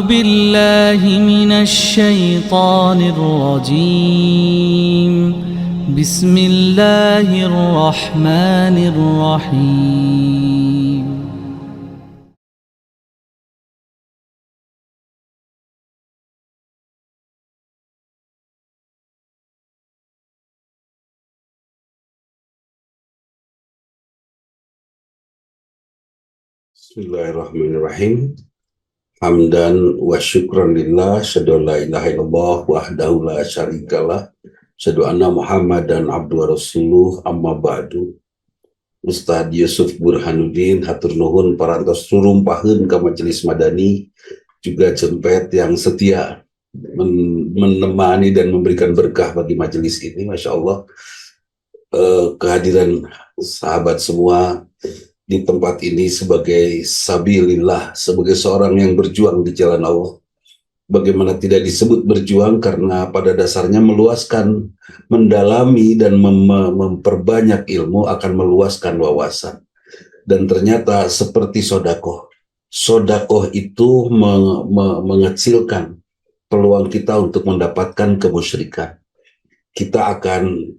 بالله من الشيطان الرجيم بسم الله الرحمن الرحيم Bismillahirrahmanirrahim. Hamdan wa syukran lillah, syadu la ilaha illallah wahdahu la syarikalah, syadu anna Muhammadan abdu wa rasuluh, amma ba'du. Ustaz Yusuf Burhanuddin hatur nuhun parantos rurumpaheun ka Majelis Madani, juga cempet yang setia menemani dan memberikan berkah bagi majelis ini. Masya Allah, kehadiran sahabat semua di tempat ini sebagai sabilillah, sebagai seorang yang berjuang di jalan Allah. Bagaimana tidak disebut berjuang, karena pada dasarnya meluaskan, mendalami, dan memperbanyak ilmu akan meluaskan wawasan. Dan ternyata seperti sodakoh. Sodakoh itu mengecilkan peluang kita untuk mendapatkan kemusyrikan. Kita akan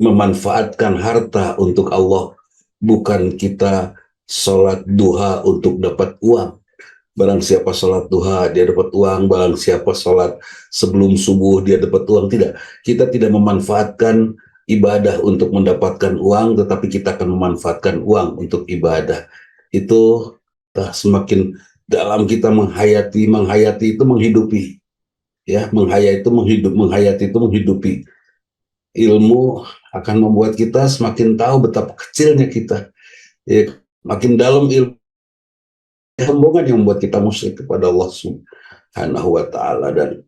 memanfaatkan harta untuk Allah, bukan kita sholat duha untuk dapat uang. Barang siapa sholat duha dia dapat uang, barang siapa sholat sebelum subuh dia dapat uang. Tidak, kita tidak memanfaatkan ibadah untuk mendapatkan uang, tetapi kita akan memanfaatkan uang untuk ibadah. Itu semakin dalam kita menghayati itu menghidupi, ya, menghayati itu menghidupi. Ilmu akan membuat kita semakin tahu betapa kecilnya kita, ya, makin dalam ilmu, kesombongan yang membuat kita musyrik kepada Allah Subhanahu wa Ta'ala. Dan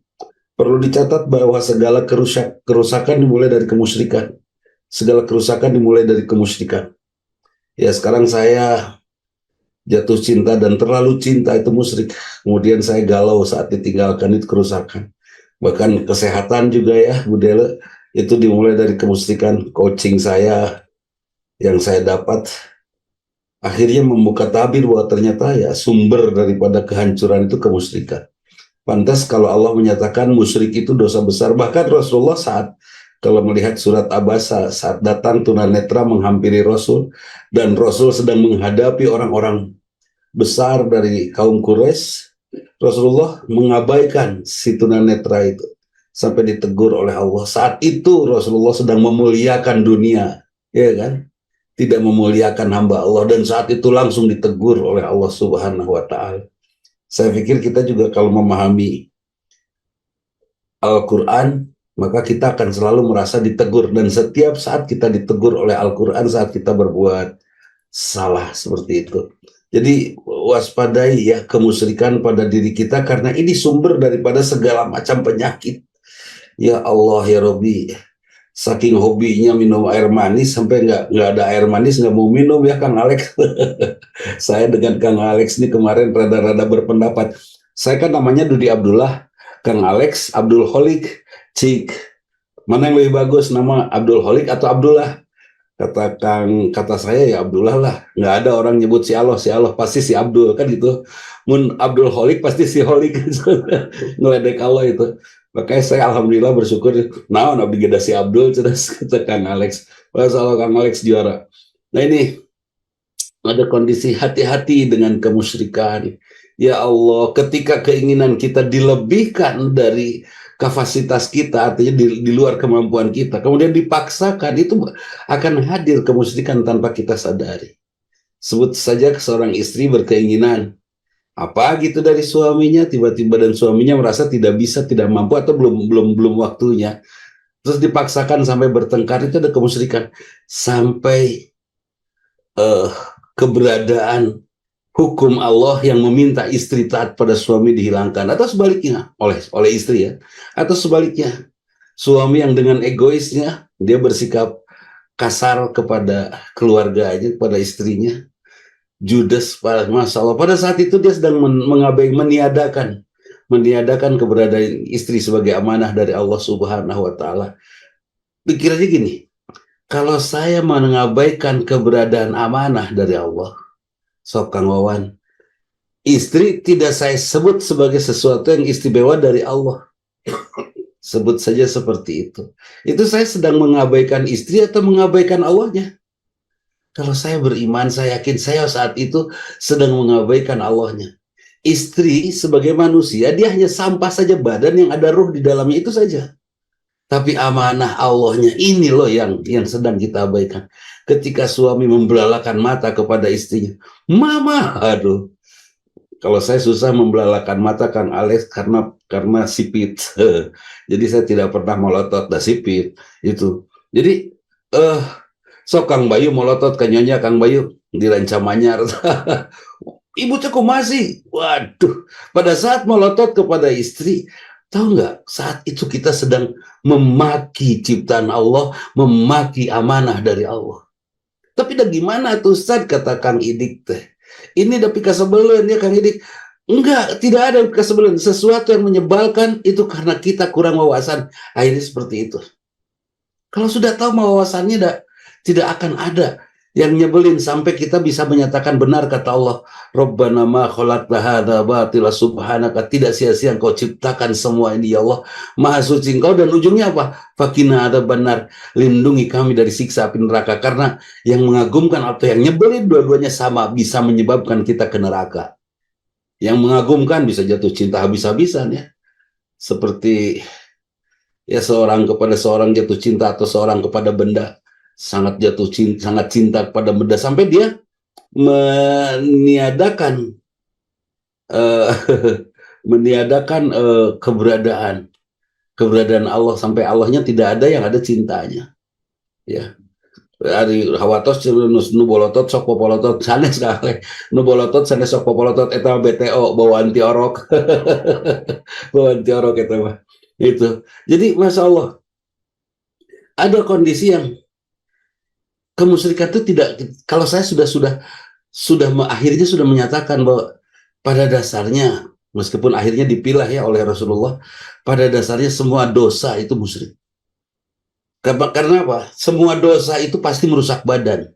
perlu dicatat bahwa segala kerusakan dimulai dari kemusyrikan. Segala kerusakan dimulai dari kemusyrikan. Ya, sekarang saya jatuh cinta dan terlalu cinta, itu musyrik. Kemudian saya galau saat ditinggalkan, itu kerusakan. Bahkan kesehatan juga, ya Bu Dele, itu dimulai dari kemusyrikan. Coaching saya yang saya dapat akhirnya membuka tabir bahwa ternyata ya sumber daripada kehancuran itu kemusyrikan. Pantas kalau Allah menyatakan musyrik itu dosa besar. Bahkan Rasulullah saat kalau melihat surat Abasa, saat datang tunanetra menghampiri Rasul, dan Rasul sedang menghadapi orang-orang besar dari kaum Quraisy, Rasulullah mengabaikan si tunanetra itu sampai ditegur oleh Allah. Saat itu Rasulullah sedang memuliakan dunia, ya kan? Tidak memuliakan hamba Allah, dan saat itu langsung ditegur oleh Allah Subhanahu wa Ta'ala. Saya pikir kita juga kalau memahami Al-Quran, maka kita akan selalu merasa ditegur, dan setiap saat kita ditegur oleh Al-Quran saat kita berbuat salah seperti itu. Jadi waspadai ya kemusyrikan pada diri kita, karena ini sumber daripada segala macam penyakit. Ya Allah ya Robi, saking hobinya minum air manis sampai nggak ada air manis nggak mau minum, ya Kang Alex. Saya dengan Kang Alex ini kemarin rada-rada berpendapat. Saya kan namanya Dudi Abdullah, Kang Alex Abdul Holik. Cik, mana yang lebih bagus, nama Abdul Holik atau Abdullah? Kata saya ya Abdullah lah. Nggak ada orang nyebut si Allah pasti si Abdul, kan gitu. Mun Abdul Holik pasti si Holik. Ngeledek Allah itu. Makanya saya alhamdulillah bersyukur. Nah, abdi geda si Abdul, cerdas kata Kang Alex. Masalah Kang Alex juara. Nah ini ada kondisi hati-hati dengan kemusyrikan. Ya Allah, ketika keinginan kita dilebihkan dari kapasitas kita, artinya di luar kemampuan kita, kemudian dipaksakan, itu akan hadir kemusyrikan tanpa kita sadari. Sebut saja seorang istri berkeinginan apa gitu dari suaminya, tiba-tiba dan suaminya merasa tidak bisa, tidak mampu, atau belum waktunya, terus dipaksakan sampai bertengkar, itu ada kemusyrikan. Sampai keberadaan hukum Allah yang meminta istri taat pada suami dihilangkan, atau sebaliknya oleh istri, ya, atau sebaliknya suami yang dengan egoisnya dia bersikap kasar kepada keluarganya, kepada istrinya, judes, Masya Allah. Pada saat itu dia sedang meniadakan keberadaan istri sebagai amanah dari Allah Subhanahu wa Ta'ala. Pikirannya gini, kalau saya mengabaikan keberadaan amanah dari Allah, sok Kang Wawan, Istri tidak saya sebut sebagai sesuatu yang istimewa dari Allah. Sebut saja seperti itu. Itu saya sedang mengabaikan istri atau mengabaikan Allahnya? Kalau saya beriman, saya yakin saya saat itu sedang mengabaikan Allahnya. Istri sebagai manusia, dia hanya sampah saja, badan yang ada ruh di dalamnya itu saja. Tapi amanah Allahnya ini loh yang sedang kita abaikan. Ketika suami membelalakan mata kepada istrinya, Mama, aduh. Kalau saya susah membelalakan mata Kang Alex karena sipit. Jadi saya tidak pernah melotot dan sipit itu. Jadi sok Kang Bayu melotot ke nyonya Kang Bayu dirancam anyar. Ibu cukup masih. Waduh, pada saat melotot kepada istri, tahu nggak, saat itu kita sedang memaki ciptaan Allah, memaki amanah dari Allah. Tapi dah gimana tuh Ustaz, kata Kang Idik teh. Ini udah pika sebelen ya Kang Idik. Enggak, tidak ada pika sebelen. Sesuatu yang menyebalkan itu karena kita kurang wawasan. Akhirnya seperti itu. Kalau sudah tahu wawasannya tidak akan ada yang nyebelin sampai kita bisa menyatakan benar kata Allah, Rabbana ma khalaqta hadza batila subhanaka, tidak sia-sia Engkau ciptakan semua ini ya Allah, maha suci Engkau. Dan ujungnya apa? Fakina ada benar, lindungi kami dari siksa api neraka. Karena yang mengagumkan atau yang nyebelin dua-duanya sama, bisa menyebabkan kita ke neraka. Yang mengagumkan bisa jatuh cinta habis-habisan ya, seperti ya seorang kepada seorang jatuh cinta atau seorang kepada benda sangat jatuh cinta, sangat cinta kepada benda sampai dia meniadakan meniadakan keberadaan Allah, sampai Allahnya tidak ada, yang ada cintanya ya. Ari hawatos nu bolotot sok popolotot sanes kali nu bolotot sanes sok popolotot eta BTO bawa anti orok. Bawa anti orok eta mah itu. Jadi Masya Allah, ada kondisi yang kemusyrikan itu tidak, kalau saya sudah akhirnya sudah menyatakan bahwa pada dasarnya, meskipun akhirnya dipilah ya oleh Rasulullah, pada dasarnya semua dosa itu musyrik. Karena apa? Semua dosa itu pasti merusak badan.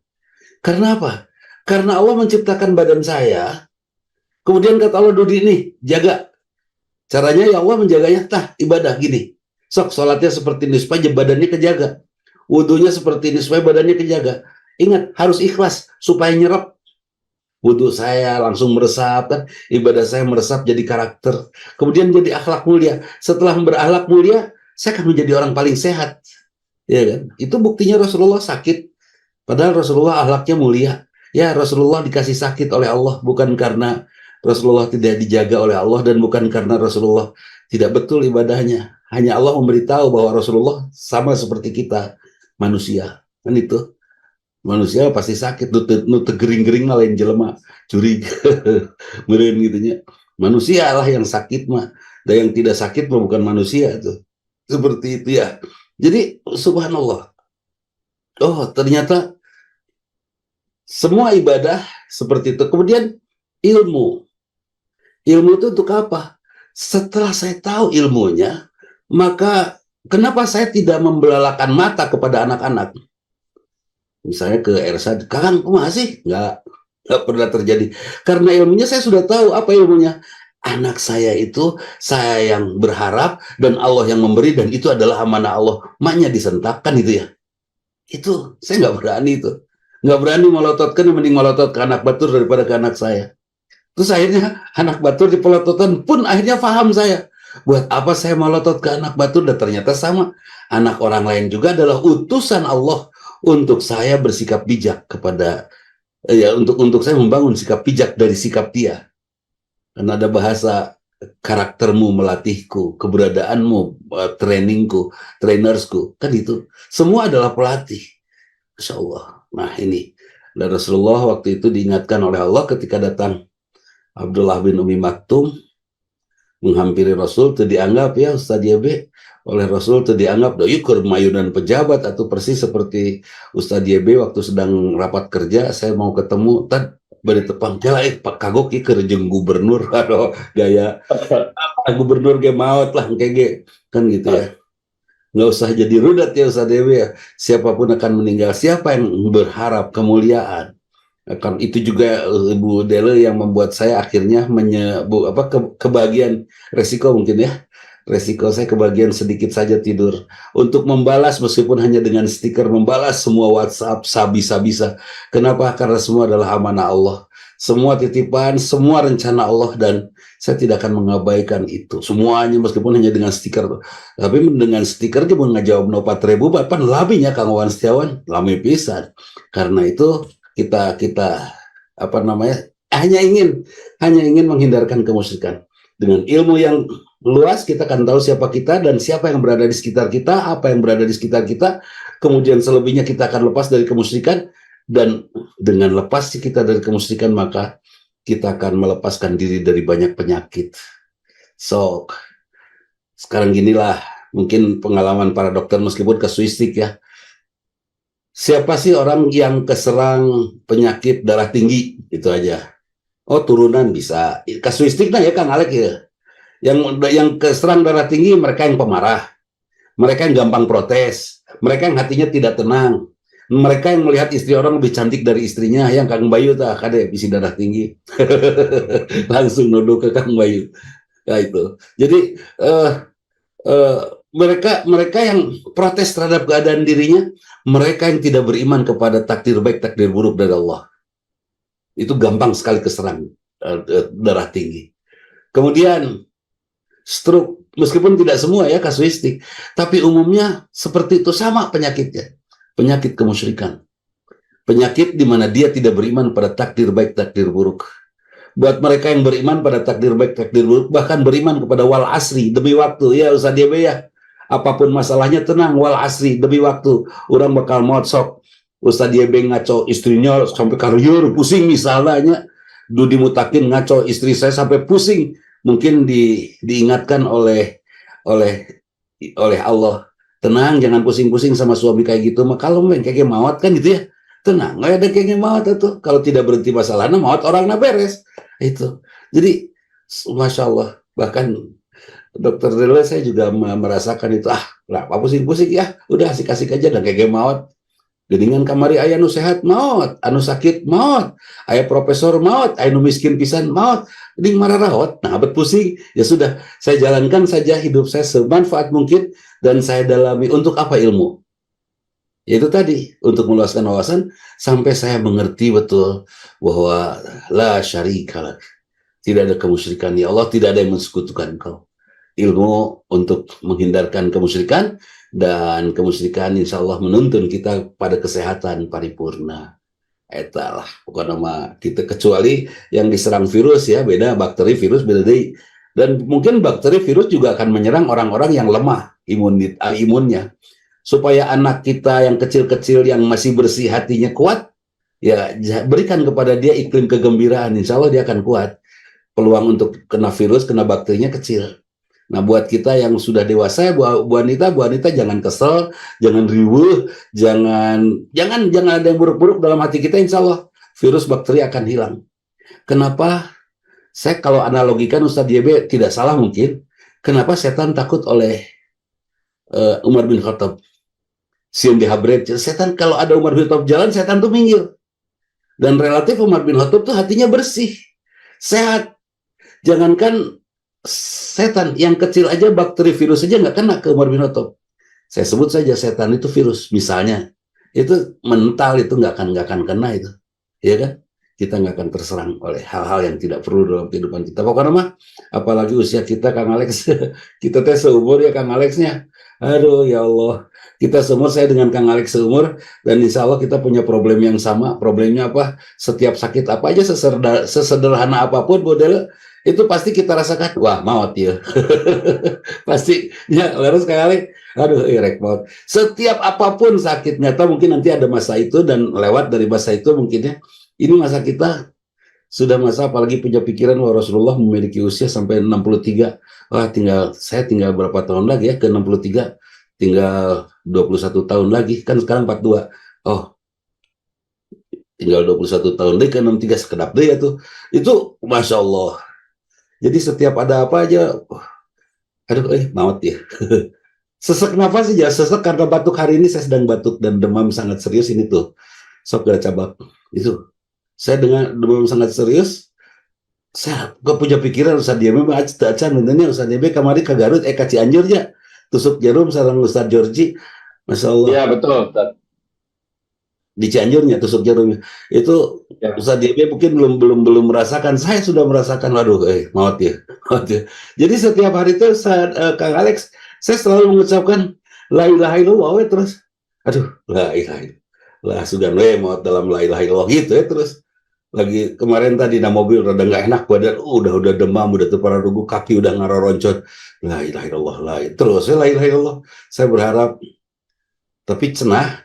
Karena apa? Karena Allah menciptakan badan saya, kemudian kata Allah, Dudi nih, jaga. Caranya ya Allah menjaganya, ibadah gini. Sok, sholatnya seperti ini supaya badannya kejaga. Wudhunya seperti ini supaya badannya kejaga. Ingat, harus ikhlas supaya nyerap. Wudhu saya langsung meresap, kan? Ibadah saya meresap jadi karakter. Kemudian jadi akhlak mulia. Setelah berakhlak mulia, saya akan menjadi orang paling sehat. Ya kan? Itu buktinya Rasulullah sakit. Padahal Rasulullah akhlaknya mulia. Ya, Rasulullah dikasih sakit oleh Allah bukan karena Rasulullah tidak dijaga oleh Allah, dan bukan karena Rasulullah tidak betul ibadahnya. Hanya Allah memberitahu bahwa Rasulullah sama seperti kita, manusia. Kan itu. Manusia pasti sakit, nu gering-gering mah lain jelema, curi meureun gitunya. Manusia lah yang sakit mah, dan yang tidak sakit mah bukan manusia tuh. Seperti itu ya. Jadi subhanallah. Oh, ternyata semua ibadah seperti itu. Kemudian ilmu. Ilmu itu untuk apa? Setelah saya tahu ilmunya, maka kenapa saya tidak membelalakan mata kepada anak-anak? Misalnya ke Ersa, Kang, masih nggak pernah terjadi. Karena ilmunya saya sudah tahu. Apa ilmunya? Anak saya itu saya yang berharap dan Allah yang memberi, dan itu adalah amanah Allah. Maknya disentakkan itu ya. Itu saya nggak berani itu. Nggak berani melototkan, mending melotot ke anak batur daripada ke anak saya. Terus akhirnya anak batur di pelototan pun akhirnya paham saya. Buat apa saya melotot ke anak batur, dan ternyata sama. Anak orang lain juga adalah utusan Allah untuk saya bersikap bijak kepada, ya, untuk saya membangun sikap bijak dari sikap dia. Karena ada bahasa, karaktermu melatihku, keberadaanmu trainingku, trainersku, kan itu. Semua adalah pelatih. Masya Allah. Nah ini, dan Rasulullah waktu itu diingatkan oleh Allah ketika datang Abdullah bin Umi Maktum menghampiri Rasul, itu dianggap ya Ustadz YB oleh Rasul, itu dianggap doi keur mayunan pejabat, atau persis seperti Ustadz YB waktu sedang rapat kerja, saya mau ketemu tad bari tepang jala Pak kagok ieu keur jeung gubernur, aduh gaya gubernur ge maot lah kege kan gitu ya. Nggak usah jadi rudat ya Ustadz YB ya, siapapun akan meninggal. Siapa yang berharap kemuliaan Kan itu juga Ibu Dele yang membuat saya akhirnya kebagian resiko mungkin ya. Resiko saya kebagian sedikit saja tidur. Untuk membalas meskipun hanya dengan stiker, membalas semua WhatsApp sabisa-bisa. Kenapa? Karena semua adalah amanah Allah. Semua titipan, semua rencana Allah, dan saya tidak akan mengabaikan itu. Semuanya meskipun hanya dengan stiker. Tapi dengan stiker dia mau ngejawab no 4.000 bapak labinya Kang Wawan Setiawan. Lami pisan. Karena itu kita apa namanya hanya ingin menghindarkan kemusyrikan. Dengan ilmu yang luas kita akan tahu siapa kita dan siapa yang berada di sekitar kita, apa yang berada di sekitar kita. Kemudian selebihnya kita akan lepas dari kemusyrikan, dan dengan lepas kita dari kemusyrikan maka kita akan melepaskan diri dari banyak penyakit. So sekarang ginilah mungkin pengalaman para dokter meskipun kasuistik ya. Siapa sih orang yang keserang penyakit darah tinggi? Itu aja. Oh, turunan bisa. Kasuistiknya ya Kang Alek ya. Yang keserang darah tinggi mereka yang pemarah. Mereka yang gampang protes. Mereka yang hatinya tidak tenang. Mereka yang melihat istri orang lebih cantik dari istrinya. Yang Kang Bayu tak kade bisi darah tinggi. Langsung nuduh ke Kang Bayu. Nah, itu. Jadi mereka yang protes terhadap keadaan dirinya, mereka yang tidak beriman kepada takdir baik, takdir buruk dari Allah. Itu gampang sekali keserang darah tinggi. Kemudian stroke, meskipun tidak semua ya kasuistik, tapi umumnya seperti itu, sama penyakitnya. Penyakit kemusyrikan. Penyakit di mana dia tidak beriman pada takdir baik, takdir buruk. Buat mereka yang beriman pada takdir baik, takdir buruk, bahkan beriman kepada wal asri, demi waktu, ya Ustaz Diebe ya. Apapun masalahnya tenang, wal asri, demi waktu. Orang bakal maut sok. Ustaz Diebe ngaco istrinya sampai karyur, pusing misalnya. Dudi Mutakin ngaco istri saya sampai pusing. Mungkin diingatkan oleh Allah. Tenang, jangan pusing-pusing sama suami kayak gitu. Kalau kayak maut kan gitu ya. Tenang, nggak ada kayak maut itu. Kalau tidak berhenti masalahnya, maut orangnya beres. Itu. Jadi, Masya Allah. Bahkan Dokter Dele saya juga merasakan itu. Apa pusing-pusing ya. Udah asik-asik aja dan kayak maut. Geningan kamari aya nu sehat maut, anu sakit maut, aya profesor maut, aya nu miskin pisan maut, geuning mararawat. Nah, abet pusing. Ya sudah, saya jalankan saja hidup saya semanfaat mungkin dan saya dalami untuk apa ilmu. Yaitu tadi, untuk meluaskan wawasan sampai saya mengerti betul bahwa la syarika, tidak ada kemusyrikan ya Allah, tidak ada yang mensekutukan Engkau. Ilmu untuk menghindarkan kemusyrikan, dan kemusyrikan insya Allah menuntun kita pada kesehatan paripurna. Etalah bukan nama kita, kecuali yang diserang virus ya, beda, bakteri virus beda deh. Dan mungkin bakteri virus juga akan menyerang orang-orang yang lemah imunnya. Supaya anak kita yang kecil-kecil yang masih bersih hatinya kuat, ya berikan kepada dia iklim kegembiraan, insya Allah dia akan kuat. Peluang untuk kena virus, kena bakterinya kecil. Nah, buat kita yang sudah dewasa, Bu Anita jangan kesel, jangan riuh, jangan ada yang buruk-buruk dalam hati kita. Insya Allah virus bakteri akan hilang. Kenapa? Saya kalau analogikan Ustadz Diebe tidak salah mungkin. Kenapa setan takut oleh Umar bin Khattab? Sium dihabret. Setan kalau ada Umar bin Khattab jalan, setan tuh minggir. Dan relatif Umar bin Khattab tuh hatinya bersih, sehat. Jangankan setan yang kecil aja, bakteri virus aja nggak kena ke Umar bin Khattab. Saya sebut saja setan itu virus misalnya, itu mental, itu nggak akan kena itu, ya kan? Kita nggak akan terserang oleh hal-hal yang tidak perlu dalam kehidupan kita. Pokoknya mah, apalagi usia kita Kang Alex, kita teh seumur ya Kang Alexnya. Aduh ya Allah, kita seumur, saya dengan Kang Alex seumur, dan insya Allah kita punya problem yang sama. Problemnya apa? Setiap sakit apa aja, sesederhana apapun model itu pasti kita rasakan, wah maut ya. Pasti ya, harus sekali, aduh irek maut. Setiap apapun sakitnya, atau mungkin nanti ada masa itu dan lewat dari masa itu mungkin ya. Ini masa kita sudah masa, apalagi punya pikiran bahwa Rasulullah memiliki usia sampai 63. Wah, saya tinggal berapa tahun lagi ya ke 63, tinggal 21 tahun lagi, kan sekarang 42. Oh, tinggal 21 tahun deh ke 63, sekedap deh ya tuh. Itu Masya Allah. Jadi setiap ada apa aja, aduh maut ya. Sesek nafas aja, sesek karena batuk. Hari ini saya sedang batuk dan demam sangat serius ini tuh. Sok gak cabak. Itu Saya dengan sangat serius, saya gak punya pikiran Ustaz Diebe baca mintennya Ustaz Diebe kamari ke Garut ka Cianjur ya tusuk jarum sareng Ustaz Georgi, Masya Allah. Iya betul, Ustaz. Di Cianjurnya tusuk jarumnya itu Ya. Ustaz Diebe mungkin belum merasakan, saya sudah merasakan. Waduh, maut ya. Jadi setiap hari itu Kang Alex, saya selalu mengucapkan la ilaha illallah terus. Aduh, la ilaha illallah sugan maut dalam la ilaha illallah gitu ya terus. Lagi kemarin tadi di mobil rada nggak enak badan, udah demam, udah terpararugu, kaki udah ngaroroncot. La ilaha illallah, terus la ilaha illallah. Saya berharap, tapi cenah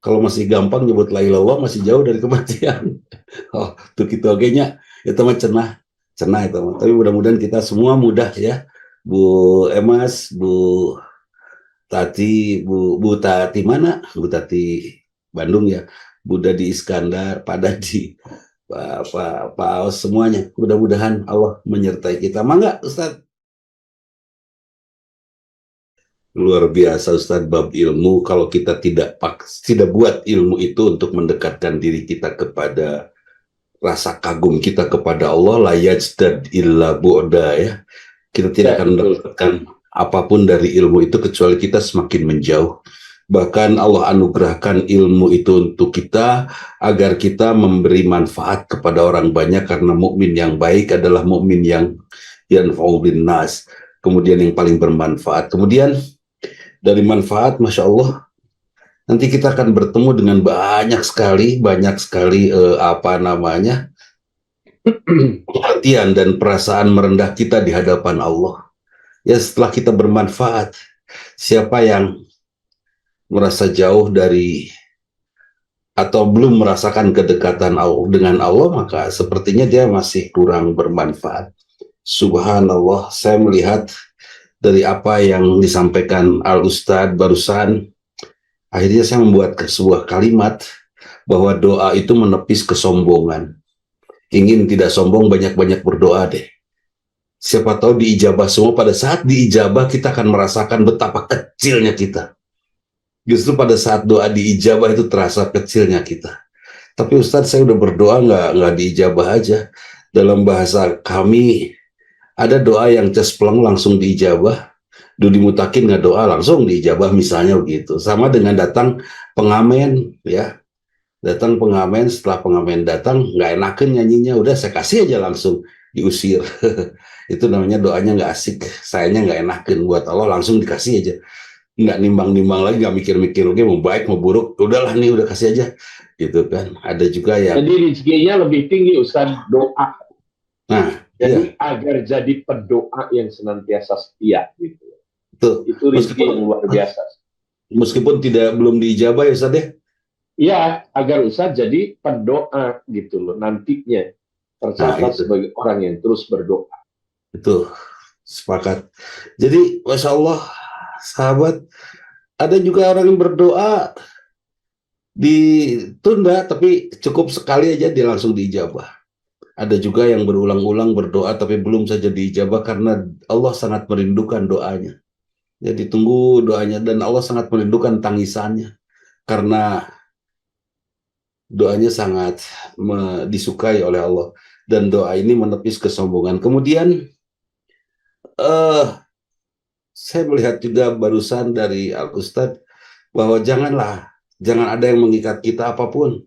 kalau masih gampang nyebut la ilaha illallah masih jauh dari kematian. Oh, tuh gitu nya itu mah cenah itu mah. Tapi mudah-mudahan kita semua mudah ya. Bu Emas, Bu Tati, Bu Tati mana? Bu Tati Bandung ya. Bu Dadi Iskandar, Pak Dadi, Pak Aos, semuanya. Mudah-mudahan Allah menyertai kita. Mangga Ustaz. Luar biasa Ustaz, bab ilmu. Kalau kita tidak buat ilmu itu untuk mendekatkan diri kita kepada rasa kagum kita kepada Allah, la yajdad illa bu'da ya. Kita tidak akan mendapatkan apapun dari ilmu itu kecuali kita semakin menjauh. Bahkan Allah anugerahkan ilmu itu untuk kita agar kita memberi manfaat kepada orang banyak, karena mukmin yang baik adalah mukmin yang yanfa'u bin nas, kemudian yang paling bermanfaat. Kemudian dari manfaat, Masya Allah, nanti kita akan bertemu dengan banyak sekali perhatian dan perasaan merendah kita di hadapan Allah. Ya, setelah kita bermanfaat, siapa yang merasa jauh dari atau belum merasakan kedekatan dengan Allah, maka sepertinya dia masih kurang bermanfaat. Subhanallah, saya melihat dari apa yang disampaikan Al Ustadz barusan, akhirnya saya membuat sebuah kalimat bahwa doa itu menepis kesombongan. Ingin tidak sombong, banyak-banyak berdoa deh. Siapa tahu diijabah semua. Pada saat diijabah kita akan merasakan betapa kecilnya kita. Justru pada saat doa diijabah itu terasa kecilnya kita. Tapi Ustadz, saya udah berdoa nggak diijabah aja. Dalam bahasa kami ada doa yang cespleng langsung diijabah. Dudi Mutakin nggak doa langsung diijabah misalnya begitu. Sama dengan datang pengamen ya. Datang pengamen, setelah pengamen datang nggak enakan nyanyinya, udah saya kasih aja langsung diusir. Itu namanya doanya nggak asik. Sayanya nggak enakan buat Allah, langsung dikasih aja. Nggak nimbang-nimbang lagi, nggak mikir-mikir oke mau baik mau buruk, udahlah nih udah kasih aja gitu kan. Ada juga yang jadi rezekinya lebih tinggi Ustaz doa. Nah, jadi agar jadi pendoa yang senantiasa setia gitu. Itu rezeki yang luar biasa. Meskipun belum diijabah ya Ustaz ya. Iya, agar Ustaz jadi pendoa gitu loh nantinya, tercatat sebagai orang yang terus berdoa. Itu sepakat. Jadi Masya Allah sahabat, ada juga orang yang berdoa ditunda tapi cukup sekali aja dia langsung diijabah. Ada juga yang berulang-ulang berdoa tapi belum saja diijabah karena Allah sangat merindukan doanya. Jadi tunggu doanya, dan Allah sangat merindukan tangisannya karena doanya sangat disukai oleh Allah, dan doa ini menepis kesombongan. Kemudian saya melihat juga barusan dari Al Ustadz bahwa jangan ada yang mengikat kita apapun.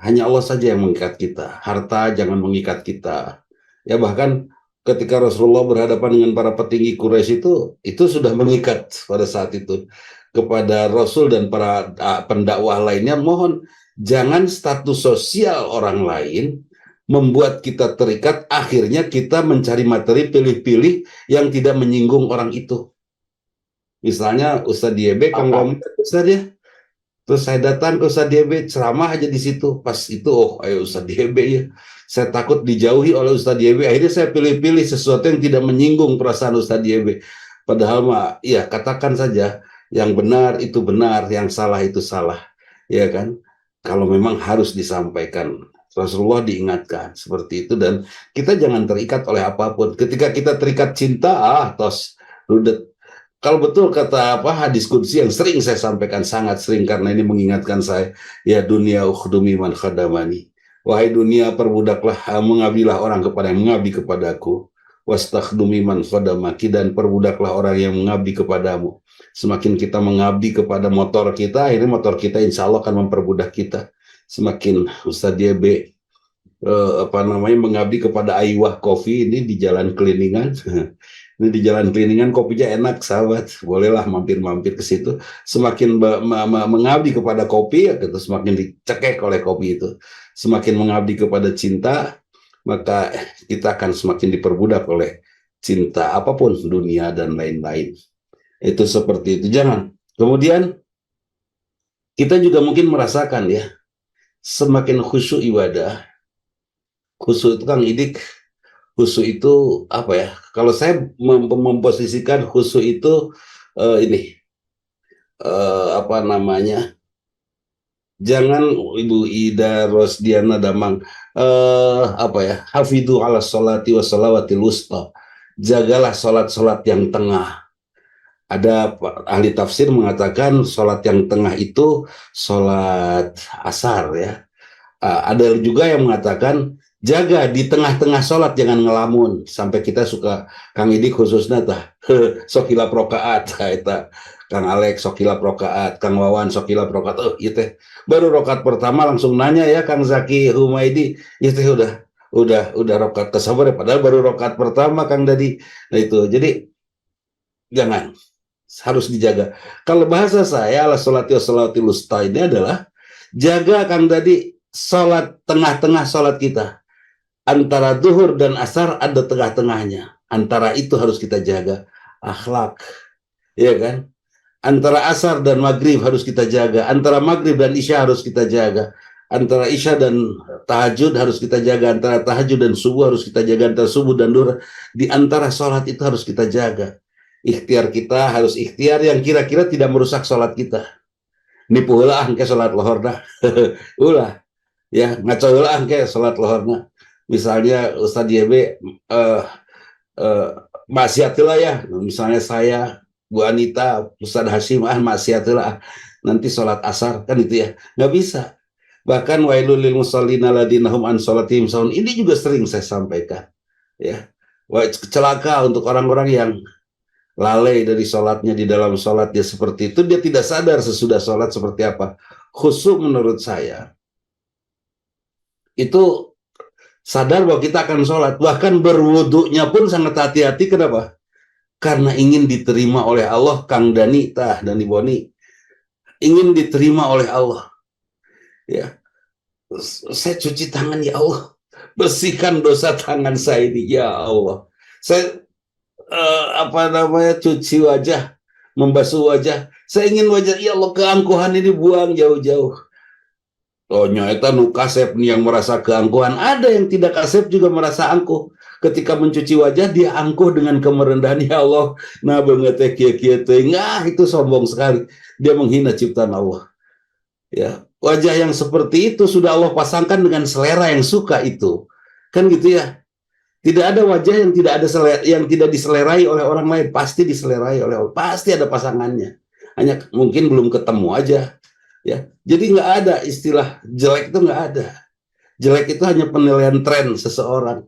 Hanya Allah saja yang mengikat kita. Harta jangan mengikat kita. Ya, bahkan ketika Rasulullah berhadapan dengan para petinggi Quraisy itu sudah mengikat pada saat itu. Kepada Rasul dan para pendakwah lainnya, mohon jangan status sosial orang lain membuat kita terikat, akhirnya kita mencari materi pilih-pilih yang tidak menyinggung orang itu. Misalnya Ustadz Diebe, Kang Romi, Ustadz ya. Terus saya datang ke Ustadz Diebe, ceramah aja di situ. Pas itu, ayo Ustadz Diebe ya. Saya takut dijauhi oleh Ustadz Diebe. Akhirnya saya pilih-pilih sesuatu yang tidak menyinggung perasaan Ustadz Diebe. Padahal mah, ya katakan saja, yang benar itu benar, yang salah itu salah. Ya kan? Kalau memang harus disampaikan. Rasulullah diingatkan seperti itu, dan kita jangan terikat oleh apapun. Ketika kita terikat cinta, tos rudet. Kalau betul kata hadis qudsi yang sering saya sampaikan, sangat sering karena ini mengingatkan saya, ya dunia ukhdumi man khadamani, Wahai dunia, perbudaklah, mengabdilah orang kepada yang mengabdi kepadaku. Wastakhdumi man khadamaki, dan perbudaklah orang yang mengabdi kepadamu. Semakin kita mengabdi kepada motor kita, akhirnya motor kita insya Allah akan memperbudak kita. Semakin Ustadz YB mengabdi kepada Aiwah Coffee ini di Jalan Keliningan. Ini di Jalan Keliningan kopinya enak, sahabat. Bolehlah mampir-mampir ke situ. Semakin mengabdi kepada kopi, gitu, semakin dicekek oleh kopi itu. Semakin mengabdi kepada cinta, maka kita akan semakin diperbudak oleh cinta, apapun dunia dan lain-lain. Itu seperti itu. Jangan. Kemudian kita juga mungkin merasakan ya, semakin khusyuk ibadah. Khusyuk itu Kang Idik, khusyuk itu apa ya? Kalau saya memposisikan khusyuk itu jangan Ibu Ida Rosdiana Damang, hafidhu ala sholati wa sholawatil wusta, jagalah sholat-sholat yang tengah. Ada ahli tafsir mengatakan sholat yang tengah itu sholat asar ya. Ada juga yang mengatakan jaga di tengah-tengah sholat, jangan ngelamun sampai kita suka Kang Idik khususnya sokila prokaat, Kang Alex sokila prokaat, Kang Wawan sokila prokaat. Itu baru rokat pertama langsung nanya ya Kang Zaki Humaydi, itu udah rokat kesabar ya, padahal baru rokat pertama Kang Dadi. Nah itu jadi jangan, harus dijaga. Kalau bahasa saya ala sholati wa sholatil wusta ini adalah jaga Kang Dadi sholat tengah-tengah sholat kita. Antara duhur dan asar ada tengah-tengahnya. Antara itu harus kita jaga. Akhlak, ya kan? Antara asar dan maghrib harus kita jaga. Antara maghrib dan isya harus kita jaga. Antara isya dan tahajud harus kita jaga. Antara tahajud dan subuh harus kita jaga. Antara subuh dan duhur, di antara sholat itu harus kita jaga. Ikhtiar kita harus ikhtiar yang kira-kira tidak merusak sholat kita. Nipu heula ke sholat lohorna. Ulah. Ya, ngaco heula ke sholat lohorna. Misalnya Ustadz YB maksiatilah ya, misalnya saya, Bu Anita, Ustadz Hashim, maksiatilah nanti sholat asar, kan itu ya, nggak bisa. Bahkan wailul lil musallin alladzina hum an sholatihim sahun, ini juga sering saya sampaikan ya, celaka untuk orang-orang yang lalai dari sholatnya, di dalam sholat dia seperti itu, dia tidak sadar sesudah sholat seperti apa. Khusyuk menurut saya itu sadar bahwa kita akan sholat, bahkan berwudunya pun sangat hati-hati. Kenapa? Karena ingin diterima oleh Allah. Kang Dani, Dani Boni, ingin diterima oleh Allah. Ya, saya cuci tangan ya Allah, bersihkan dosa tangan saya ini ya Allah. Saya cuci wajah, membasuh wajah. Saya ingin wajah ya Allah, keangkuhan ini buang jauh-jauh. Oh nyata nu kasep nih yang merasa keangkuhan. Ada yang tidak kasep juga merasa angkuh. Ketika mencuci wajah dia angkuh dengan kemerendahan, ya Allah. Nah banget kia-kia itu sombong sekali. Dia menghina ciptaan Allah. Ya, wajah yang seperti itu sudah Allah pasangkan dengan selera yang suka itu. Kan gitu ya. Tidak ada wajah yang tidak ada yang tidak diselerai oleh orang lain, pasti diselerai oleh Allah. Pasti ada pasangannya. Hanya mungkin belum ketemu aja. Ya, jadi nggak ada istilah jelek, itu nggak ada. Jelek itu hanya penilaian tren seseorang.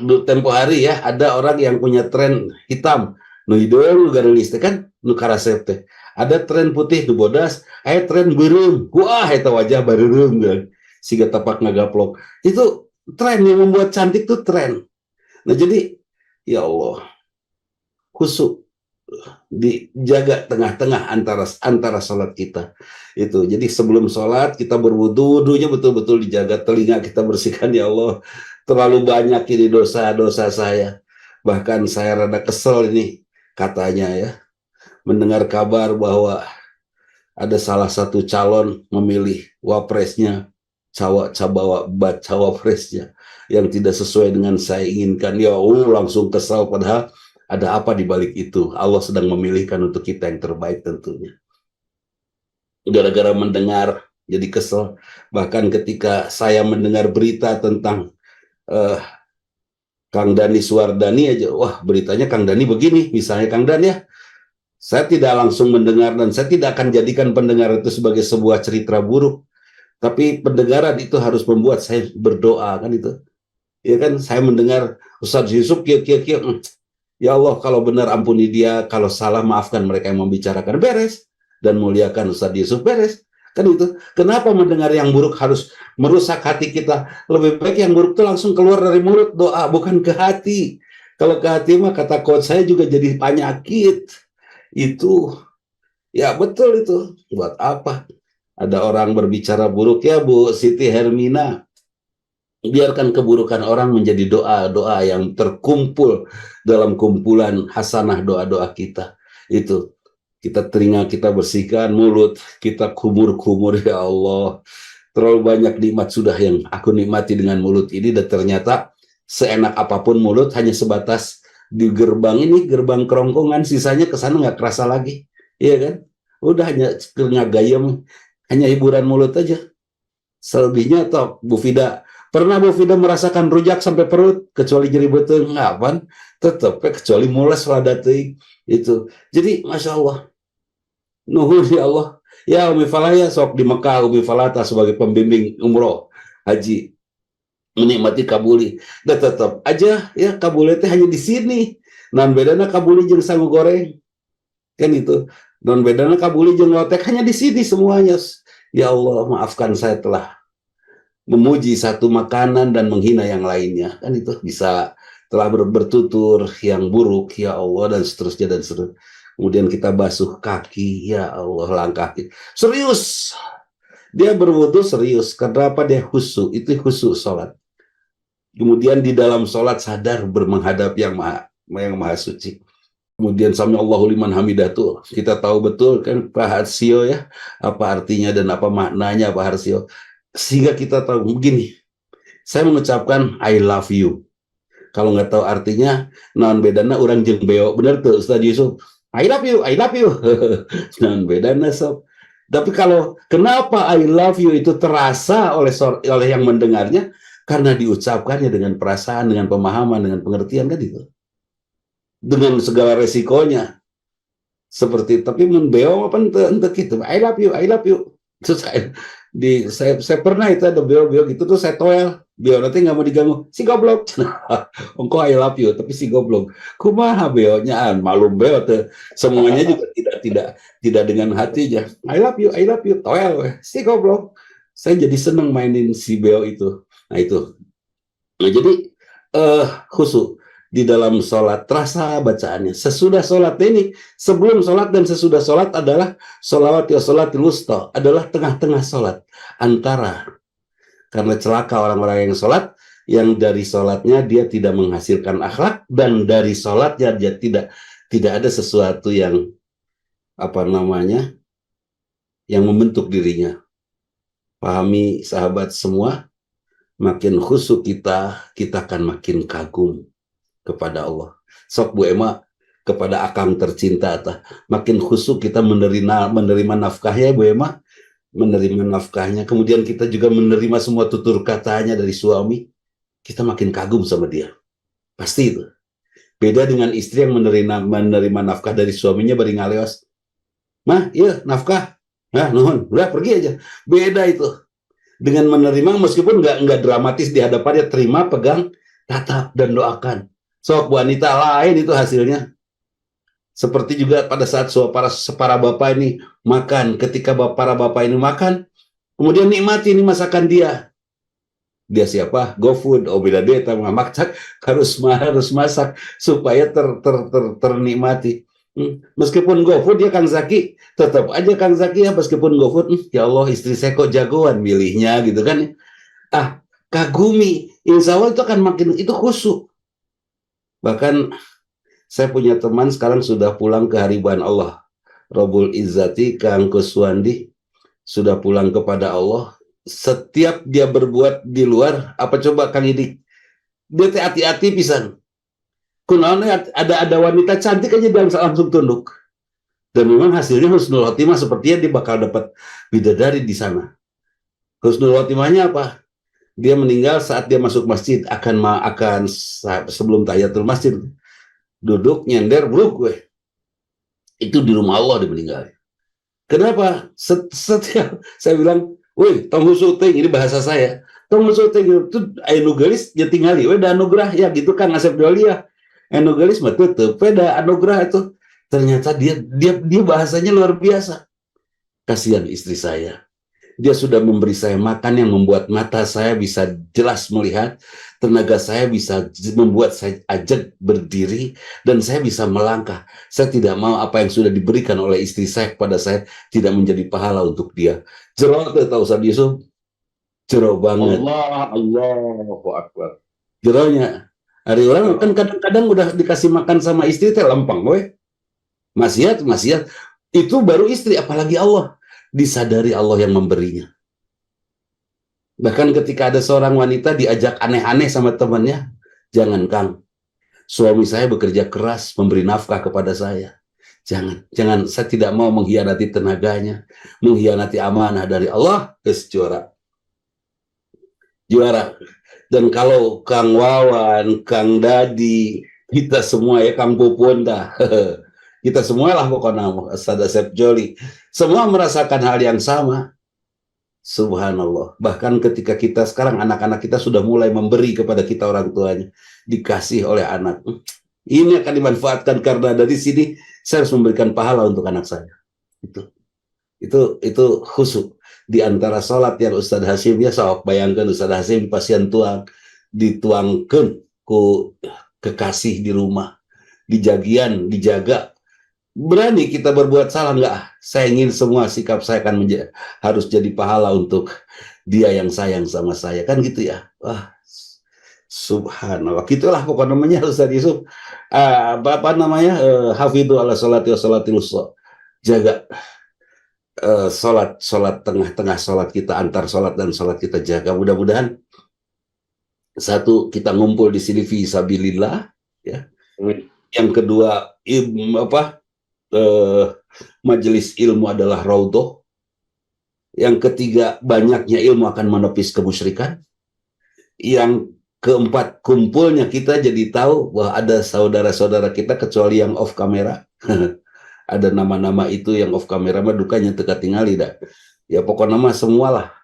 Tempo hari ya, ada orang yang punya tren hitam, nu hidung garis kan, nu karasep teh. Ada tren putih, nu bodas, tren beureum, wah eta wajah bareureum kan, siga tapak ngagaplok. Itu tren yang membuat cantik tuh tren. Nah jadi ya Allah, khusyuk dijaga tengah-tengah antara sholat kita itu. Jadi sebelum sholat kita berwudu-wudunya betul-betul dijaga, telinga kita bersihkan ya Allah, terlalu banyak ini dosa-dosa saya. Bahkan saya rada kesel ini katanya ya, mendengar kabar bahwa ada salah satu calon memilih wapresnya, cawapresnya yang tidak sesuai dengan saya inginkan. Ya Allah, langsung kesal, padahal ada apa di balik itu? Allah sedang memilihkan untuk kita yang terbaik tentunya. Gara-gara mendengar jadi kesel. Bahkan ketika saya mendengar berita tentang Kang Dani Suwardani aja, wah beritanya Kang Dani begini, misalnya Kang Dani ya, saya tidak langsung mendengar dan saya tidak akan jadikan pendengar itu sebagai sebuah cerita buruk. Tapi pendengaran itu harus membuat saya berdoa, kan itu. Ya kan, saya mendengar Ustadz Yusuf kia. Ya Allah, kalau benar ampuni dia, kalau salah maafkan mereka yang membicarakan, beres. Dan muliakan Ustadz Yusuf, beres. Kan itu. Kenapa mendengar yang buruk harus merusak hati kita? Lebih baik yang buruk itu langsung keluar dari mulut, doa, bukan ke hati. Kalau ke hati mah kata coach saya juga jadi penyakit. Itu, ya betul itu. Buat apa? Ada orang berbicara buruk, ya Bu Siti Hermina. Biarkan keburukan orang menjadi doa-doa yang terkumpul dalam kumpulan hasanah doa-doa kita. Itu kita telinga kita bersihkan, mulut kita kumur-kumur, ya Allah. Terlalu banyak nikmat sudah yang aku nikmati dengan mulut ini, dan ternyata seenak apapun mulut hanya sebatas di gerbang ini, gerbang kerongkongan, sisanya ke sana nggak kerasa lagi. Iya kan? Udah hanya ngagayem, hanya hiburan mulut aja. Selebihnya toh Bu Fida, pernah Bu Fida merasakan rujak sampai perut kecuali nyeri beuteung ngapan? Tetep kecuali mules rada teuing itu. Jadi Masya Allah, nuhun ya Allah. Ya Umi Falaya sok di Mekah, Umi Falata sebagai pembimbing umroh haji menikmati kabuli. Dan tetap aja ya kabuli teh hanya di sini. Non bedana kabuli jeung sangu goreng. Kan itu. Non bedana kabuli jeung lotek hanya di sini semuanya. Ya Allah, maafkan saya telah memuji satu makanan dan menghina yang lainnya. Kan itu bisa telah bertutur yang buruk, ya Allah, dan seterusnya dan seterusnya. Kemudian kita basuh kaki, ya Allah, langkah kaki. Serius. Dia berwudu serius. Kenapa dia khusyuk? Itu khusyuk sholat. Kemudian di dalam sholat sadar menghadap yang maha suci. Kemudian sami Allahu liman hamidah tuh kita tahu betul kan Pak Harsio ya, apa artinya dan apa maknanya Pak Harsio, sehingga kita tahu begini. Saya mengucapkan I love you. Kalau nggak tahu artinya, naon bedana orang jeung beo, bener tuh Ustaz Yusuf. I love you, I love you. Naon bedana sob. Tapi kalau kenapa I love you itu terasa oleh yang mendengarnya, karena diucapkannya dengan perasaan, dengan pemahaman, dengan pengertian, kan itu. Dengan segala resikonya. Seperti tapi mun beo apa ente gitu. I love you, I love you. Terus saya pernah itu ada beo gitu tuh saya toel. Beo nanti nggak mau diganggu. Si goblok. Engkau I love you tapi si goblok. Kumaha beonya malum beo tuh. Semuanya juga tidak dengan hatinya. I love you, toel si goblok. Saya jadi seneng mainin si beo itu. Nah itu. Nah jadi khusyuk di dalam sholat, terasa bacaannya. Sesudah sholat ini, sebelum sholat dan sesudah sholat adalah sholawat ya sholatil wusta, adalah tengah-tengah sholat. Antara, karena celaka orang-orang yang sholat, yang dari sholatnya dia tidak menghasilkan akhlak, dan dari sholatnya dia tidak ada sesuatu yang, apa namanya, yang membentuk dirinya. Pahami sahabat semua, makin khusyuk kita akan makin kagum kepada Allah. Sok Bu Ema kepada akang tercinta makin khusyuk kita menerima nafkahnya Bu Ema, menerima nafkahnya, kemudian kita juga menerima semua tutur katanya dari suami, kita makin kagum sama dia. Pasti itu. Beda dengan istri yang menerima nafkah dari suaminya bari ngaleos. Mah, iya nafkah. Nah, nuhun, udah pergi aja. Beda itu. Dengan menerima meskipun nggak dramatis di hadapannya, terima, pegang, tatap dan doakan. Sok wanita lain itu hasilnya. Seperti juga pada saat para bapak ini makan, ketika para bapak ini makan, kemudian nikmati ini masakan dia. Dia siapa? GoFood. Oh bila dia masak harus masak supaya ternikmati. Meskipun GoFood ya Kang Zaki, tetap aja Kang Zaki ya meskipun GoFood, ya Allah istri saya kok jagoan milihnya gitu kan. Kagumi. Insya Allah itu akan makin itu khusyuk. Bahkan saya punya teman sekarang sudah pulang ke hariban Allah. Rabbul Izzati, Kang Kuswandi, sudah pulang kepada Allah. Setiap dia berbuat di luar, apa coba Kang Idik? Dia hati-hati pisan. Kunaonnya ada wanita cantik aja dia langsung tunduk. Dan memang hasilnya husnul khotimah, sepertinya dia bakal dapat bidadari di sana. Husnul khotimahnya apa? Dia meninggal saat dia masuk masjid, akan sebelum tahiyatul masjid duduk nyender bruk gue. Itu di rumah Allah dia meninggal. Kenapa? Setiap saya bilang Woi, tong syuting ini bahasa saya. Tong syuting itu anu gelis ya tingali we da anugerah ya gitu kan Asep Joli ya. Anu gelis mah teu da anugerah itu. Ternyata dia bahasanya luar biasa. Kasihan istri saya. Dia sudah memberi saya makan yang membuat mata saya bisa jelas melihat, tenaga saya bisa membuat saya ajak berdiri, dan saya bisa melangkah. Saya tidak mau apa yang sudah diberikan oleh istri saya kepada saya tidak menjadi pahala untuk dia. Jero tahu Ustaz Yusuf? Jero banget. Allahu Akbar. Jeronya. Hari orang kan kadang-kadang udah dikasih makan sama istri teh lempeng, boy. Maksiat. Itu baru istri, apalagi Allah. Disadari Allah yang memberinya. Bahkan ketika ada seorang wanita diajak aneh-aneh sama temannya, jangan Kang, suami saya bekerja keras memberi nafkah kepada saya. Jangan, saya tidak mau mengkhianati tenaganya, mengkhianati amanah dari Allah. Juara. Dan kalau Kang Wawan, Kang Dadi, kita semua ya, Kang Pupun dah. Kita semua lah pokoknya Ustaz Asep Joli. Semua merasakan hal yang sama. Subhanallah. Bahkan ketika kita sekarang anak-anak kita sudah mulai memberi kepada kita orang tuanya, dikasih oleh anak. Ini akan dimanfaatkan karena dari sini saya harus memberikan pahala untuk anak saya. Itu khusyuk di antara sholat yang Ustaz Hasyim ya sok bayangkan Ustaz Hasyim pasien tuang dituangkan ku kekasih di rumah, dijaga. Berani kita berbuat salah nggak? Saya ingin semua sikap saya akan harus jadi pahala untuk dia yang sayang sama saya, kan gitu ya. Wah, subhanallah. Gitulah pokoknya namanya Ustaz Yusuf. Apa namanya? Hafidhu ala sholati wa sholatil wusta. Jaga sholat tengah-tengah sholat kita, antar sholat dan sholat kita jaga. Mudah-mudahan satu, kita ngumpul di sini fi sabilillah, ya. Yang kedua, majelis ilmu adalah raudhah. Yang ketiga, banyaknya ilmu akan menepis kemusyrikan. Yang keempat, kumpulnya kita jadi tahu bahwa ada saudara-saudara kita kecuali yang off kamera. Ada nama-nama itu yang off kamera mah dukanya teka tingali dah. Ya pokoknya mah semualah.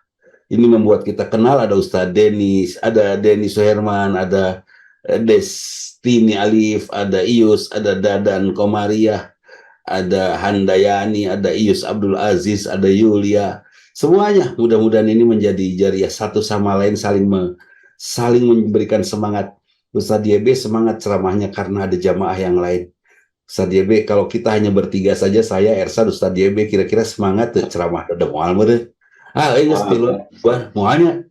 Ini membuat kita kenal, ada Ustadz Denis, ada Denny Suherman, ada Destini Alif, ada Ius, ada Dadan Komariah, ada Handayani, ada Ius Abdul Aziz, ada Yulia. Semuanya mudah-mudahan ini menjadi jariah satu sama lain, saling memberikan semangat. Ustadz YB semangat ceramahnya karena ada jamaah yang lain. Ustadz YB, kalau kita hanya bertiga saja, saya Ersan, Ustadz YB, kira-kira semangat tuh ceramah ada mual meureun. Ini stilu mualnya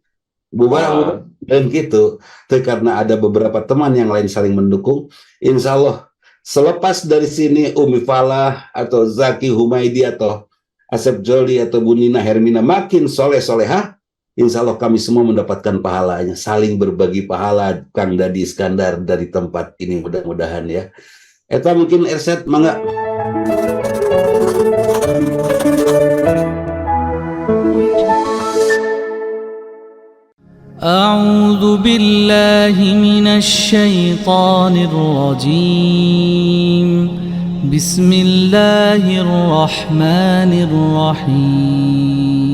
bubar dan gitu. Karena ada beberapa teman yang lain saling mendukung. Insya Allah selepas dari sini Umi Falah atau Zaki Humaidi atau Asep Joli atau Bu Nina Hermina makin soleh-solehah, insya Allah kami semua mendapatkan pahalanya. Saling berbagi pahala, Kang Dadi Iskandar dari tempat ini, mudah-mudahan ya. Eta mungkin Erset, mangga. أعوذ بالله من الشيطان الرجيم بسم الله الرحمن الرحيم